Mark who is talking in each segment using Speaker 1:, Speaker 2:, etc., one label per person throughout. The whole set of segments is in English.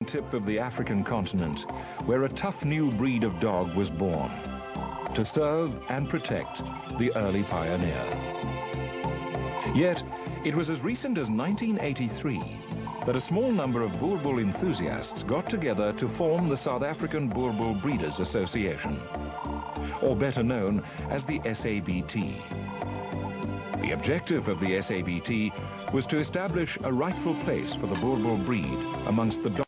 Speaker 1: tip of the African continent, where a tough new breed of dog was born to serve and protect the early pioneer. Yet, it was as recent as 1983 that a small number of Boerboel enthusiasts got together to form the South African Boerboel Breeders Association, or better known as the SABT. The objective of the SABT was to establish a rightful place for the Boerboel breed amongst the dogs.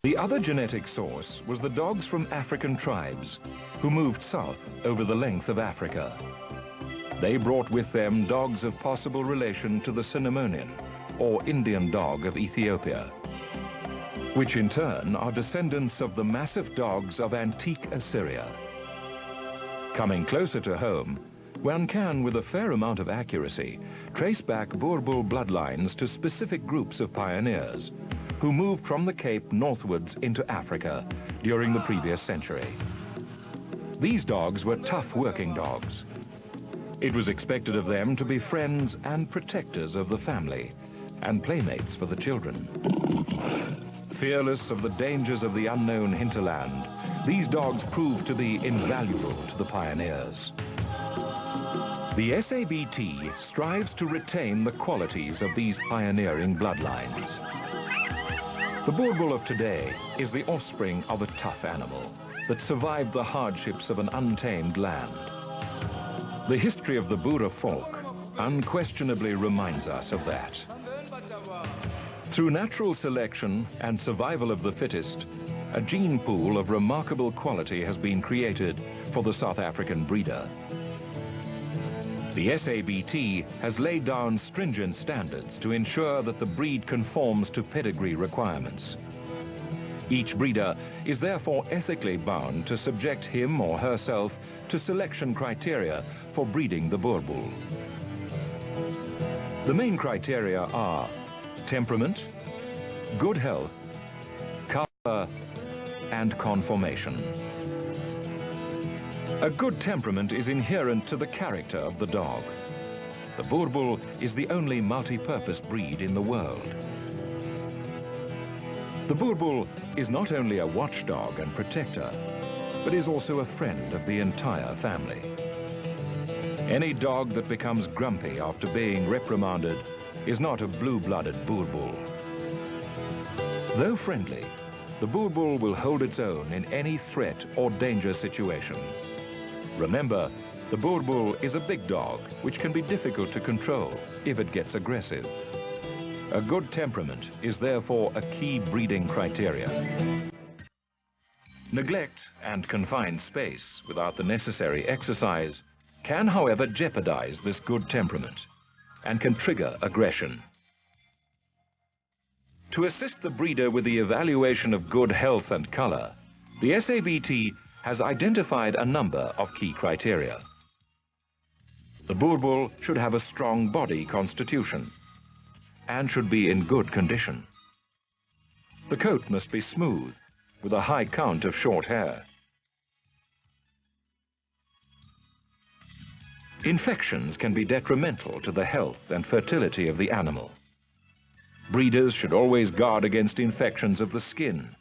Speaker 1: The other genetic source was the dogs from African tribes who moved south over the length of Africa. They brought with them dogs of possible relation to the Cinnamonian, or Indian dog of Ethiopia, which in turn are descendants of the massive dogs of antique Assyria. Coming closer to home, one can, with a fair amount of accuracy, trace back Boerboel bloodlines to specific groups of pioneers who moved from the Cape northwards into Africa during the previous century. These dogs were tough working dogs. It was expected of them to be friends and protectors of the family and playmates for the children. Fearless of the dangers of the unknown hinterland, these dogs proved to be invaluable to the pioneers. The SABT strives to retain the qualities of these pioneering bloodlines. The Boerboel of today is the offspring of a tough animal that survived the hardships of an untamed land. The history of the Boer folk unquestionably reminds us of that. Through natural selection and survival of the fittest, a gene pool of remarkable quality has been created for the South African breeder. The SABT has laid down stringent standards to ensure that the breed conforms to pedigree requirements. Each breeder is therefore ethically bound to subject him or herself to selection criteria for breeding the Boerboel. The main criteria are temperament, good health, color, and conformation. A good temperament is inherent to the character of the dog. The Boerboel is the only multi-purpose breed in the world. The Boerboel is not only a watchdog and protector, but is also a friend of the entire family. Any dog that becomes grumpy after being reprimanded is not a blue-blooded Boerboel. Though friendly, the Boerboel will hold its own in any threat or danger situation. Remember, the Boerboel is a big dog, which can be difficult to control if it gets aggressive. A good temperament is therefore a key breeding criteria. Neglect and confined space without the necessary exercise can, however, jeopardize this good temperament and can trigger aggression. To assist the breeder with the evaluation of good health and color, the SABT has identified a number of key criteria. The Boerboel should have a strong body constitution and should be in good condition. The coat must be smooth, with a high count of short hair. Infections can be detrimental to the health and fertility of the animal. Breeders should always guard against infections of the skin,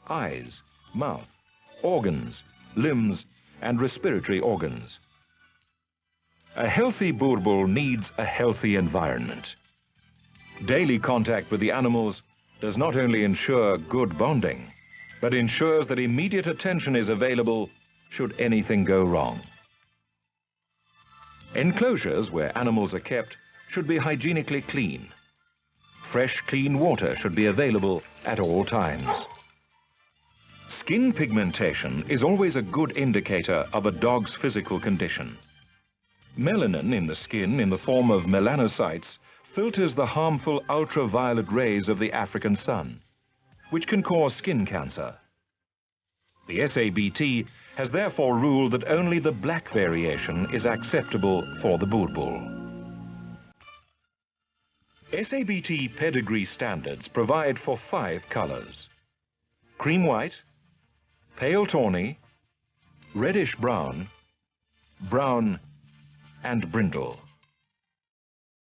Speaker 1: eyes, mouth, organs, limbs, and respiratory organs. A healthy Boerboel needs a healthy environment. Daily contact with the animals does not only ensure good bonding, but ensures that immediate attention is available should anything go wrong. Enclosures where animals are kept should be hygienically clean. Fresh, clean water should be available at all times. Skin pigmentation is always a good indicator of a dog's physical condition. Melanin in the skin in the form of melanocytes filters the harmful ultraviolet rays of the African sun, which can cause skin cancer. The SABT has therefore ruled that only the black variation is acceptable for the BOERBOEL. SABT pedigree standards provide for 5 colors: cream white, pale tawny, reddish brown, brown and brindle.